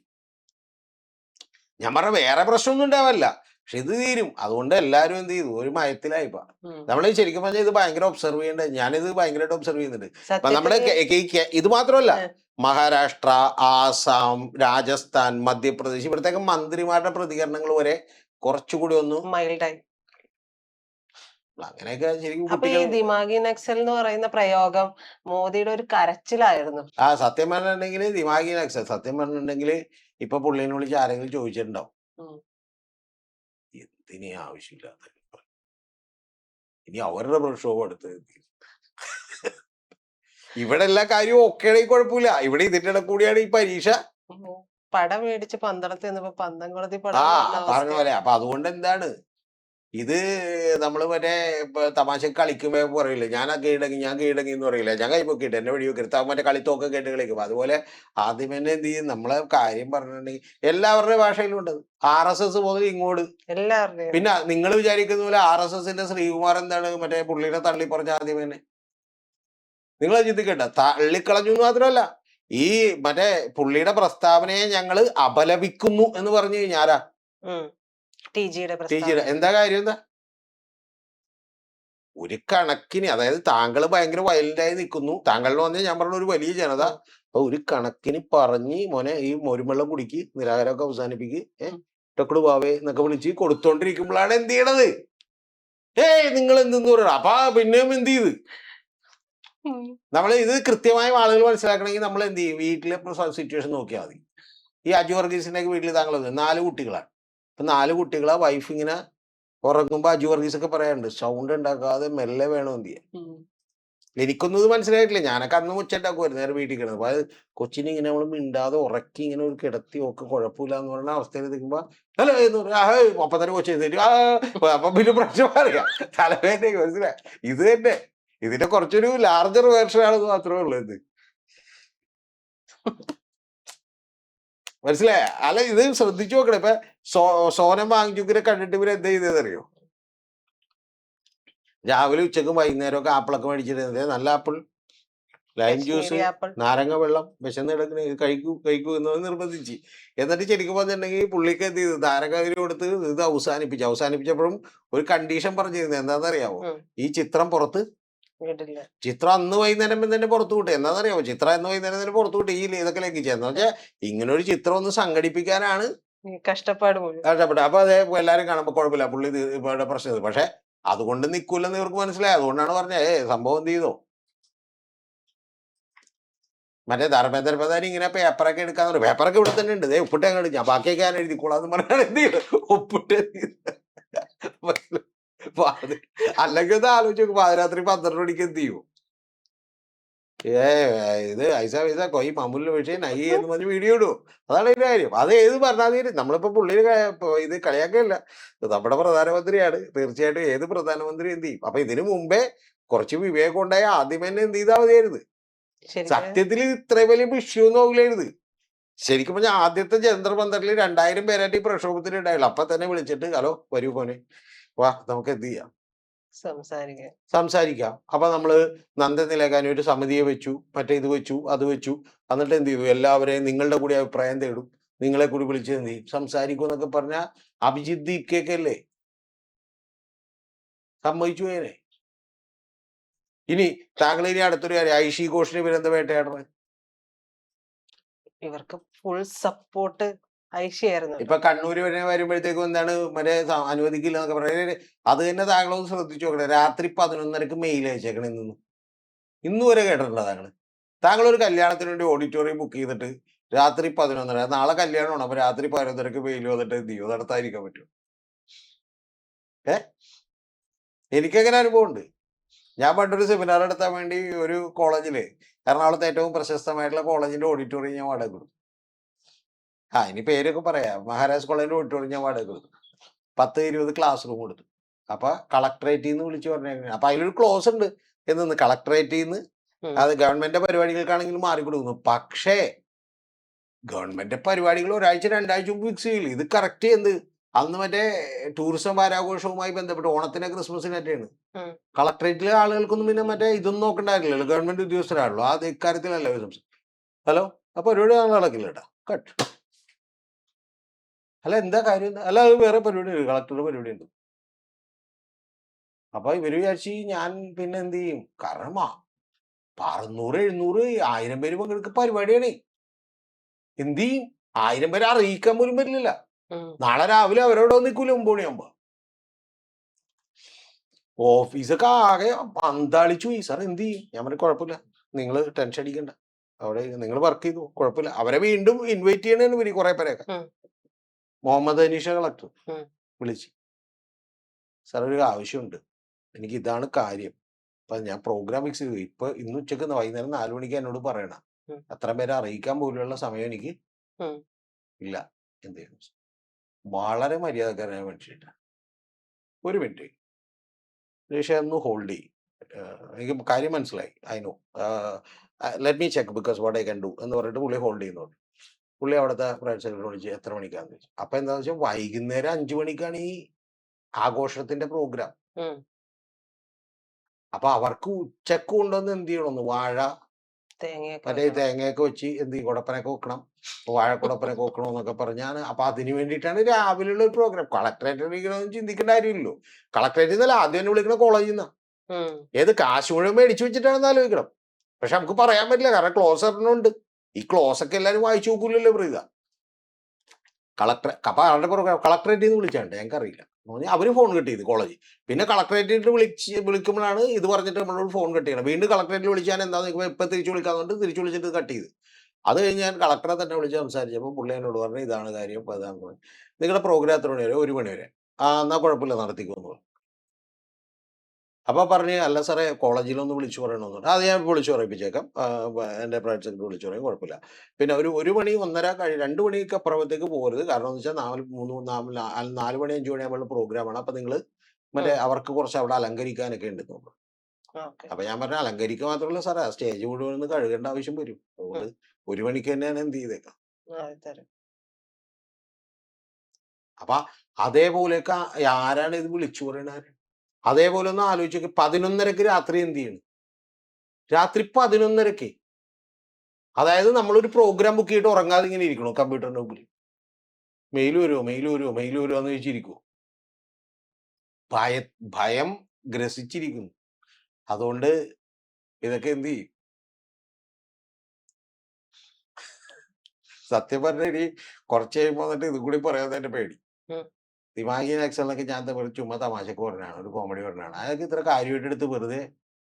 ഞാൻ പറഞ്ഞ വേറെ പ്രശ്നമൊന്നും ഉണ്ടാവില്ല, പക്ഷെ ഇത് തീരും. അതുകൊണ്ട് എല്ലാരും എന്ത് ചെയ്തു, ഒരു മയത്തിലായിപ്പോ. നമ്മൾ ശരിക്കും പറഞ്ഞാൽ ഇത് ഭയങ്കര ഒബ്സർവ് ചെയ്യേണ്ടത്. ഞാനിത് ഭയങ്കരമായിട്ട് ഒബ്സർവ് ചെയ്യുന്നുണ്ട്. അപ്പൊ നമ്മുടെ ഇത് മാത്രമല്ല, മഹാരാഷ്ട്ര, ആസാം, രാജസ്ഥാൻ, മധ്യപ്രദേശ് ഇവിടത്തേക്ക് മന്ത്രിമാരുടെ പ്രതികരണങ്ങൾ വരെ കുറച്ചുകൂടി ഒന്ന് മൈൽഡായി. അങ്ങനെയൊക്കെ ശരിക്കും. അപ്പൊ ഈ ദിമാഗി നക്സൽ എന്ന് പറയുന്ന പ്രയോഗം മോദിയുടെ ഒരു കരച്ചിലായിരുന്നു. സത്യം പറഞ്ഞിട്ടുണ്ടെങ്കിൽ ദിമാഗി നക്സൽ സത്യം പറഞ്ഞിട്ടുണ്ടെങ്കിൽ ഇപ്പൊ പുള്ളിനെ വിളിച്ച് ആരെങ്കിലും ചോദിച്ചിട്ടുണ്ടാവും എന്തിനീ ആവശ്യമില്ലാത്ത. ഇനി അവരുടെ പ്രക്ഷോഭം എടുത്ത് ഇവിടെ എല്ലാ കാര്യവും ഒക്കെയാണെങ്കിൽ കുഴപ്പമില്ല. ഇവിടെ ഇതിന്റെ ഇടയിൽ കൂടിയാണ് ഈ പരീക്ഷ. പട മേടിച്ച് പന്തളത്ത് നിന്നപ്പോ പന്തംകുളത്തി പറഞ്ഞ പോലെ. അപ്പൊ അതുകൊണ്ട് എന്താണ് ഇത്, നമ്മള് മറ്റേ തമാശ കളിക്കുമ്പോ പറയില്ലേ ഞാൻ കീഴടങ്ങി എന്ന് പറയില്ല, ഞാൻ കൈപ്പൊക്കിട്ട് എന്നെ വെടിവെക്കരുത്, മറ്റേ കളിത്തോക്കെ കേട്ട് കളിക്കും. അതുപോലെ ആദ്യം തന്നെ എന്ത് ചെയ്യും, നമ്മളെ കാര്യം പറഞ്ഞിട്ടുണ്ടെങ്കിൽ എല്ലാവരുടെ ഭാഷയിലും ഉണ്ട്. RSS മുതൽ ഇങ്ങോട്ട് എല്ലാവരുടെയും. പിന്നെ നിങ്ങൾ വിചാരിക്കുന്ന പോലെ RSSന്റെ ശ്രീകുമാർ എന്താണ് മറ്റേ പുള്ളിനെ തള്ളി പറഞ്ഞ ആദ്യം തന്നെ നിങ്ങൾ ചിന്തിക്കട്ടെ. തള്ളിക്കളഞ്ഞു എന്ന് മാത്രമല്ല, ഈ മറ്റേ പുള്ളിയുടെ പ്രസ്താവനയെ ഞങ്ങള് അപലപിക്കുന്നു എന്ന് പറഞ്ഞു കഴിഞ്ഞാരാ? TGയുടെ എന്താ കാര്യം? എന്താ ഒരു കണക്കിന് അതായത് താങ്കൾ ഭയങ്കര വയലന്റായി നിൽക്കുന്നു. താങ്കൾ എന്ന് പറഞ്ഞാൽ ഞാൻ പറഞ്ഞ ഒരു വലിയ ജനത. ഉം. അപ്പൊ ഒരു കണക്കിന് പറഞ്ഞ് മോനെ ഈ മോരുവെള്ളം കുടിക്ക്, നിരാഹാരമൊക്കെ അവസാനിപ്പിക്ക്, ടൊക്കട് പാവേ എന്നൊക്കെ വിളിച്ച് കൊടുത്തോണ്ടിരിക്കുമ്പോഴാണ് എന്ത് ചെയ്യണത്? ഏയ് നിങ്ങൾ എന്തെന്ന് പറയണം. അപ്പൊ പിന്നെയും എന്ത് ചെയ്ത് നമ്മൾ ഇത് കൃത്യമായും ആളുകൾ മനസ്സിലാക്കണമെങ്കിൽ നമ്മൾ എന്ത് ചെയ്യും? വീട്ടിലെ സിറ്റുവേഷൻ നോക്കിയാൽ മതി. ഈ അജു വർഗീസിന്റെ ഒക്കെ വീട്ടിൽ താങ്കൾ 4 കുട്ടികളാണ്. അപ്പൊ 4 കുട്ടികളെ വൈഫ് ഇങ്ങനെ ഉറങ്ങുമ്പോ അജു വർഗീസ് ഒക്കെ പറയാറുണ്ട്, സൗണ്ട് ഉണ്ടാക്കാതെ മെല്ലെ വേണം എന്ത് ചെയ്യാൻ. എനിക്കൊന്നും ഇത് മനസ്സിലായിട്ടില്ല. ഞാനൊക്കെ അന്ന് മുച്ചുണ്ടാക്കുമായിരുന്നു നേരെ വീട്ടിൽ കിടന്നത്. അപ്പൊ അത് കൊച്ചിനെ ഇങ്ങനെ നമ്മൾ മിണ്ടാതെ ഉറക്കി ഇങ്ങനെ ഒരു കിടത്തി ഒക്കെ കുഴപ്പമില്ല എന്ന് പറയുന്ന അവസ്ഥയിൽ നിൽക്കുമ്പോ ഹലോ എന്ന് പറയാം. അപ്പൊ തന്നെ കൊച്ചു എഴുന്നേറ്റ് അപ്പൊ പിന്നെ പ്രശ്നം പറയാ തലവേദന. മനസ്സിലായി? ഇത് തന്നെ ഇതിന്റെ കുറച്ചൊരു ലാർജർ വേർഷൻ ആണെന്ന് മാത്രമേ ഉള്ളൂ. ഇത് മനസ്സിലായ? അല്ല ഇത് ശ്രദ്ധിച്ചു നോക്കണം. ഇപ്പൊ സോനം വാങ്ങിച്ചുക്കിനെ കണ്ടിട്ട് ഇവര് എന്താ ചെയ്തതെന്നറിയോ? രാവിലെ ഉച്ചക്കും വൈകുന്നേരം ഒക്കെ ആപ്പിളൊക്കെ മേടിച്ചിരുന്നത്. നല്ല apple, lime juice, Kashmiri apple. നാരങ്ങ വെള്ളം, വിശന്ന് കിടക്കണ കഴിക്കൂ കഴിക്കൂ എന്നത് നിർബന്ധിച്ച്. എന്നിട്ട് ശരിക്കും പറഞ്ഞിട്ടുണ്ടെങ്കിൽ പുള്ളിക്ക് എന്ത് ചെയ്തു? നാരങ്ങ കൊടുത്ത് ഇത് അവസാനിപ്പിച്ചപ്പോഴും ഒരു കണ്ടീഷൻ പറഞ്ഞിരുന്നത് എന്താണെന്നറിയാമോ? ഈ ചിത്രം പുറത്ത് ചിത്രം അന്ന് വൈകുന്നേരം തന്നെ പുറത്തു വിട്ടു. എന്താണെന്നറിയാമോ? ചിത്രം എന്ന് വൈകുന്നേരം തന്നെ പുറത്തു വിട്ടു. ഈ ഇതൊക്കെ ലംഘിച്ചെന്ന് വെച്ചാൽ ഇങ്ങനെ ഒരു ചിത്രം ഒന്ന് സംഘടിപ്പിക്കാനാണ് കഷ്ടപ്പാട്. അപ്പൊ അതേ എല്ലാരും കാണുമ്പോ കുഴപ്പമില്ല, പുള്ളി ഇവിടെ പ്രശ്നം ഇത്. പക്ഷെ അതുകൊണ്ട് നിൽക്കൂലെന്ന് ഇവർക്ക് മനസ്സിലായി. അതുകൊണ്ടാണ് പറഞ്ഞത് സംഭവം എന്ത് ചെയ്തോ? മറ്റേ ധർമ്മേന്ദ്ര പ്രധാൻ ഇങ്ങനെ പേപ്പറൊക്കെ എടുക്കാന്ന് പറയും. പേപ്പറൊക്കെ ഇവിടെ തന്നെ ഉണ്ട്, ഒപ്പിട്ട് അങ്ങോട്ട് ഞാൻ ബാക്കിയൊക്കെ ഞാൻ എഴുതിക്കോളാന്ന് പറഞ്ഞാൽ എന്ത് ചെയ്യും? ഒപ്പിട്ട് അല്ലെങ്കിൽ ഒന്ന് ആലോചിച്ച് പാതിരാത്രി 12 മണിക്ക് എന്ത് ചെയ്യും? ഇത് ഐസ കൊയ് മമ്മൂലിന്റെ വിഷയം നൈ എന്ന് പറഞ്ഞ് വീഡിയോ ഇടും. അതാണ് ഇതിന്റെ കാര്യം. അത് ഏത് ഭരണാധികാരി നമ്മളിപ്പോ പുള്ളിയുടെ ഇത് കളിയാക്കല്ല. നമ്മുടെ പ്രധാനമന്ത്രിയാണ്. തീർച്ചയായിട്ടും ഏത് പ്രധാനമന്ത്രി എന്ത് ചെയ്യും? അപ്പൊ ഇതിനു മുമ്പേ കുറച്ച് വിവേകം ഉണ്ടായ ആദ്യം തന്നെ എന്ത് ചെയ്താൽ മതിയായിരുന്നു. സത്യത്തിൽ ഇത്ര വലിയ ഇഷ്യൂ നോക്കില്ലായിരുന്നു. ശരിക്കും പറഞ്ഞാൽ ആദ്യത്തെ ജന്തർ മന്ദറിൽ 2000 പേരായിട്ട് ഈ പ്രക്ഷോഭത്തിന് ഉണ്ടായുള്ളൂ. അപ്പൊ തന്നെ വിളിച്ചിട്ട് ഹലോ വരൂ പോനെ വാ നമുക്ക് എന്ത് ചെയ്യാം, സംസാരിക്കാം. അപ്പൊ നമ്മള് നന്ദനിലേക്കാൻ ഒരു സമിതിയെ വെച്ചു, മറ്റേ ഇത് വെച്ചു, അത് വെച്ചു. എന്നിട്ട് എന്ത് ചെയ്തു? എല്ലാവരെയും നിങ്ങളുടെ കൂടി അഭിപ്രായം തേടും, നിങ്ങളെ കൂടി വിളിച്ച് എന്ത് ചെയ്യും? സംസാരിക്കും എന്നൊക്കെ പറഞ്ഞ അഭിജിത്ത് ദീപ്കേക്കല്ലേ സമ്മതിച്ചു പോയനെ. ഇനി താങ്കൾ ഇനി അടുത്തൊരു കാര്യം, ഐഷി ഘോഷിനെ ഇവരെന്താ വേട്ടയാടുന്നത്? ഇവർക്ക് ഫുൾ സപ്പോർട്ട് ഐഷിയായിരുന്നു. ഇപ്പൊ കണ്ണൂര് വരെ വരുമ്പോഴത്തേക്കും എന്താണ് മറ്റേ അനുവദിക്കില്ല എന്നൊക്കെ പറയുന്നത്. അത് തന്നെ താങ്കളൊന്ന് ശ്രദ്ധിച്ചു നോക്കണേ. രാത്രി 11:30 മെയിൽ അയച്ചേക്കണേ. ഇന്ന് വരെ കേട്ടിട്ടുണ്ടോ താങ്കൾ ഒരു കല്യാണത്തിന് വേണ്ടി ഓഡിറ്റോറിയം ബുക്ക് ചെയ്തിട്ട് രാത്രി 11:30, നാളെ കല്യാണമാണ്, അപ്പൊ രാത്രി 11:30 മെയിൽ വന്നിട്ട് എന്ത് ചെയ്യും? നടത്താതിരിക്കാൻ പറ്റും? എനിക്കങ്ങനെ അനുഭവം ഉണ്ട്. ഞാൻ പണ്ടൊരു സെമിനാർ നടത്താൻ വേണ്ടി ഒരു കോളേജില്, എറണാകുളത്തെ ഏറ്റവും പ്രശസ്തമായിട്ടുള്ള കോളേജിന്റെ ഓഡിറ്റോറിയം ഞാൻ വാടക കൊടുത്തു. ഇനി പേരൊക്കെ പറയാം. മഹാരാജ് കോളേജിന്റെ ഓഡിറ്റോറിയം ഞാൻ വാടക കൊടുത്തു. 10-20 ക്ലാസ് റൂം കൊടുത്തു. അപ്പൊ കളക്ടറേറ്റിൽ നിന്ന് വിളിച്ചു പറഞ്ഞു. അപ്പൊ അതിലൊരു ക്ലോസ് ഉണ്ട് എന്ന്, കളക്ടറേറ്റിൽ നിന്ന് അത് ഗവൺമെന്റ് പരിപാടികൾക്കാണെങ്കിലും മാറിക്കൊടുക്കുന്നു. പക്ഷേ ഗവൺമെന്റ് പരിപാടികൾ ഒരാഴ്ച 2 ആഴ്ച മുമ്പ് ഫിക്സ് ചെയ്യില്ല. ഇത് കറക്റ്റ് എന്ത് അന്ന് മറ്റേ ടൂറിസം വാരാഘോഷവുമായി ബന്ധപ്പെട്ട് ഓണത്തിന് ക്രിസ്മസിനൊക്കെയാണ്. കളക്ടറേറ്റിലെ ആളുകൾക്കൊന്നും പിന്നെ മറ്റേ ഇതൊന്നും നോക്കണ്ടായിരുന്നില്ലല്ലോ, ഗവൺമെന്റ് ഉദ്യോഗസ്ഥരാണല്ലോ. അത് ഇക്കാര്യത്തിലല്ല സംശയം. ഹലോ അപ്പൊ പരിപാടി നടക്കില്ല കേട്ടാ, കട്ട്. അല്ല എന്താ കാര്യം? അല്ല അത് വേറെ പരിപാടി ഉണ്ട്, കളക്ടറുടെ പരിപാടി ഉണ്ട്. അപ്പൊ ഇവര് വിചാരിച്ച് ഞാൻ പിന്നെ എന്ത് ചെയ്യും? കാരണം 600, 700, 1000 പേര് പങ്കെടുക്കുന്ന പരിപാടിയാണ്. എന്ത് ചെയ്യും? 1000 പേരെ അറിയിക്കാൻ പോലും പറ്റില്ല. നാളെ രാവിലെ അവരോട് നിൽക്കൂല 9 മണിയാകുമ്പോ. ഓഫീസൊക്കെ ആകെ പന്താളിച്ചു പോയി. സാർ എന്ത് ചെയ്യും? ഞാൻ പറഞ്ഞു കുഴപ്പമില്ല, നിങ്ങൾ ടെൻഷൻ അടിക്കണ്ട, അവിടെ നിങ്ങൾ വർക്ക് ചെയ്തു, കുഴപ്പമില്ല. അവരെ വീണ്ടും ഇൻവൈറ്റ് ചെയ്യണേന്ന് വരും കുറെ പേരെയൊക്കെ. മുഹമ്മദ് അനീഷ കളക്ടർ വിളിച്ച്, സാർ ഒരു ആവശ്യമുണ്ട്, എനിക്ക് ഇതാണ് കാര്യം. അപ്പൊ ഞാൻ പ്രോഗ്രാം ഫിക്സ് ചെയ്തു. ഇപ്പൊ ഇന്ന് ഉച്ചക്ക് വൈകുന്നേരം 4 മണിക്ക് എന്നോട് പറയണം. അത്ര പേരെ അറിയിക്കാൻ പോലുള്ള സമയം എനിക്ക് ഇല്ല. എന്ത് ചെയ്യും? വളരെ മര്യാദക്കാരനായ മനുഷ്യനാണ്. ഒരു മിനിറ്റ് ഒന്ന് ഹോൾഡ് ചെയ്യും, എനിക്ക് കാര്യം മനസ്സിലായി, I know, let me check because what I can do എന്ന് പറഞ്ഞിട്ട് പുള്ളി ഹോൾഡ് ചെയ്യുന്നുണ്ട്. പുള്ളി അവിടുത്തെ പ്രേക്ഷകരോട് വിളിച്ച് എത്ര മണിക്കാന്ന് ചോദിച്ചു. അപ്പൊ എന്താന്ന് വെച്ചാൽ വൈകുന്നേരം 5 മണിക്കാണ് ഈ ആഘോഷത്തിന്റെ പ്രോഗ്രാം. അപ്പൊ അവർക്ക് ഉച്ചക്ക് കൊണ്ടുവന്ന് എന്ത് ചെയ്യണമെന്ന്, വാഴ മറ്റേ തേങ്ങയൊക്കെ വെച്ച് എന്ത് ചെയ്യും, കുടപ്പനൊക്കെ വെക്കണം, വാഴക്കുടപ്പനൊക്കെ വെക്കണം എന്നൊക്കെ പറഞ്ഞാണ്. അപ്പൊ അതിന് വേണ്ടിയിട്ടാണ് രാവിലെയുള്ള ഒരു പ്രോഗ്രാം. കളക്ടറേറ്റ് വിളിക്കണമെന്ന് ചിന്തിക്കേണ്ട കാര്യമില്ലല്ലോ. കളക്ടറേറ്റിൽ നിന്നല്ല, ആദ്യം തന്നെ വിളിക്കണ കോളേജിൽ നിന്നാ. ഉം. ഏത് കാശ് മുഴുവൻ മേടിച്ചു വെച്ചിട്ടാണെന്ന് ആലോചിക്കണം. പക്ഷെ നമുക്ക് പറയാൻ പറ്റില്ല, കാരണം ക്ലോസ് ഒരെണ്ണമുണ്ട്. ഈ ക്ലോസ് ഒക്കെ എല്ലാവരും വായിച്ചു നോക്കൂലല്ലോ പ്രീത. അപ്പൊ അവരുടെ പുറകെ കളക്ടറേറ്റിൽ നിന്ന് വിളിച്ചാണ്ട് ഞങ്ങൾക്കറിയില്ല. അവര് ഫോൺ കട്ട് ചെയ്ത് കോളേജ്. പിന്നെ കളക്ടറേറ്റിൽ വിളിക്കുമ്പോഴാണ് ഇത് പറഞ്ഞിട്ട് നമ്മളോട് ഫോൺ കട്ട് ചെയ്യണം. വീണ്ടും കളക്ടറേറ്റിൽ വിളിച്ചാൽ എന്താ ഇപ്പൊ തിരിച്ചു വിളിക്കാന്നുകൊണ്ട് തിരിച്ചു വിളിച്ചിട്ട് കട്ട് ചെയ്ത്. അത് കഴിഞ്ഞ് ഞാൻ കളക്ടറെ തന്നെ വിളിച്ച് സംസാരിച്ചപ്പോൾ പുള്ളി എന്നോട് പറഞ്ഞു ഇതാണ് കാര്യം, ഇപ്പൊ അതാണ് പറഞ്ഞു. നിങ്ങളുടെ പ്രോഗ്രാം എത്ര മണി വരെ? 1 മണി വരെ. എന്നാ കുഴപ്പമില്ല, നടത്തിക്കുമെന്ന് പറഞ്ഞു. അപ്പൊ പറഞ്ഞ് അല്ല സാറേ കോളേജിലൊന്ന് വിളിച്ചു പറയണമെന്ന് പറഞ്ഞു. അത് ഞാൻ വിളിച്ചു പറയിപ്പിച്ചേക്കാം, എൻ്റെ പ്രൈവറ്റ് സെക്രട്ടറി വിളിച്ചു പറയും, കുഴപ്പമില്ല. പിന്നെ ഒരു മണി 1:30 2 മണിക്ക് അപ്പുറത്തേക്ക് പോകരുത്, കാരണം എന്ന് വെച്ചാൽ 4 മണി 5 മണി ആകുമ്പോൾ പ്രോഗ്രാമാണ്. അപ്പൊ നിങ്ങൾ മറ്റേ അവർക്ക് കുറച്ച് അവിടെ അലങ്കരിക്കാനൊക്കെ ഉണ്ട് തോന്നുന്നു. അപ്പൊ ഞാൻ പറഞ്ഞു അലങ്കരിക്കുക മാത്രമല്ല സാറേ, സ്റ്റേജ് മുഴുവൻ ഒന്ന് കഴുകേണ്ട ആവശ്യം വരും, അതുകൊണ്ട് 1 മണിക്ക് തന്നെ ഞാൻ എന്ത് ചെയ്തേക്കാം. അപ്പൊ അതേപോലെയൊക്കെ ആരാണ് ഇത് വിളിച്ചു പറയണ? അതേപോലെ ഒന്ന് ആലോചിച്ചൊക്കെ 11:30 രാത്രി എന്ത് ചെയ്യണം? രാത്രി 11:30. അതായത് നമ്മളൊരു പ്രോഗ്രാം ബുക്ക് ചെയ്തിട്ട് ഉറങ്ങാതെ ഇങ്ങനെ ഇരിക്കണോ കമ്പ്യൂട്ടറിന്റെ മുമ്പിൽ? മെയിൽ വരുമോ എന്ന് ചോദിച്ചിരിക്കുവോ? ഭയം ഗ്രസിച്ചിരിക്കുന്നു. അതുകൊണ്ട് ഇതൊക്കെ എന്ത് ചെയ്യും? സത്യം പറഞ്ഞ ഇനി കുറച്ച് കഴിയുമ്പോൾ വന്നിട്ട് ഇത് കൂടി പറയാതെ എന്റെ പേടി. ദിമാഗി നക്സലിനൊക്കെ ഞാൻ ചുമ്മാ തമാശക്ക് പറഞ്ഞാണ്, ഒരു കോമഡി പറഞ്ഞാണ്. അതൊക്കെ ഇത്ര കാര്യമായിട്ട് എടുത്ത്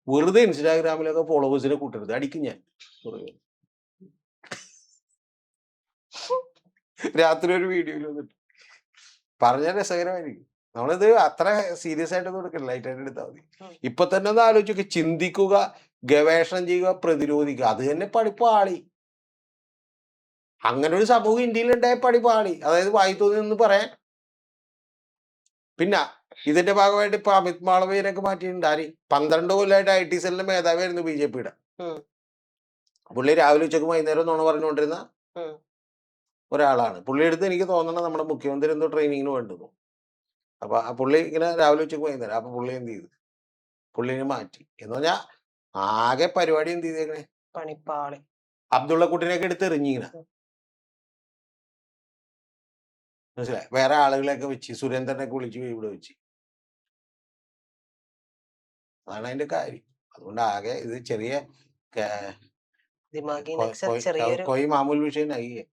വെറുതെ ഇൻസ്റ്റാഗ്രാമിലൊക്കെ ഫോളോവേഴ്സിനെ കൂട്ടരുത്, അടിക്കും ഞാൻ. രാത്രി ഒരു വീഡിയോയിൽ വന്നിട്ട് പറഞ്ഞാൽ രസകരമായിരിക്കും. നമ്മളിത് അത്ര സീരിയസ് ആയിട്ടൊന്നും എടുക്കില്ല, ലൈറ്റ് ആയിട്ട് എടുത്താൽ മതി. ഇപ്പൊ തന്നെ ഒന്ന് ആലോചിക്കുക, ചിന്തിക്കുക, ഗവേഷണം ചെയ്യുക, പ്രതിരോധിക്കുക. അത് തന്നെ പഠിപ്പാളി. അങ്ങനെ ഒരു സമൂഹം ഇന്ത്യയിൽ ഉണ്ടായ പഠിപ്പാളി, അതായത് വായി തോന്നി പറയാൻ. പിന്നെ ഇതിന്റെ ഭാഗമായിട്ട് ഇപ്പൊ അമിത് മാളവീരൊക്കെ മാറ്റിയിട്ടുണ്ട്. 12 കൊല്ലമായിട്ട് IT സെല്ലിന്റെ മേധാവിയായിരുന്നു BJP-യുടെ. പുള്ളി രാവിലെ ഉച്ചക്ക് വൈകുന്നേരം എന്നാണ് പറഞ്ഞുകൊണ്ടിരുന്ന ഒരാളാണ്. പുള്ളിയെടുത്ത് എനിക്ക് തോന്നണം നമ്മുടെ മുഖ്യമന്ത്രി എന്തോ ട്രെയിനിങ്ങിന് വേണ്ടത്. അപ്പൊ ആ പുള്ളി ഇങ്ങനെ രാവിലെ ഉച്ചക്ക് വൈകുന്നേരം. അപ്പൊ പുള്ളി എന്ത് ചെയ്തു? പുള്ളിനെ മാറ്റി എന്ന് പറഞ്ഞാൽ ആകെ പരിപാടി എന്ത് ചെയ്തേക്കണേ? പണിപ്പാളി. അബ്ദുള്ള കുട്ടിനെയൊക്കെ എടുത്ത് എറിഞ്ഞിങ്ങനെ, മനസ്സിലായി? വേറെ ആളുകളെയൊക്കെ വെച്ച് സുരേന്ദ്രനൊക്കെ വിളിച്ച് ഇവിടെ വെച്ച്. അതാണ് അതിന്റെ കാര്യം. അതുകൊണ്ട് ആകെ ഇത് ചെറിയ ദിമാഗി നക്സൽ ചെറിയൊരു कोई मामूल विषय नहीं है।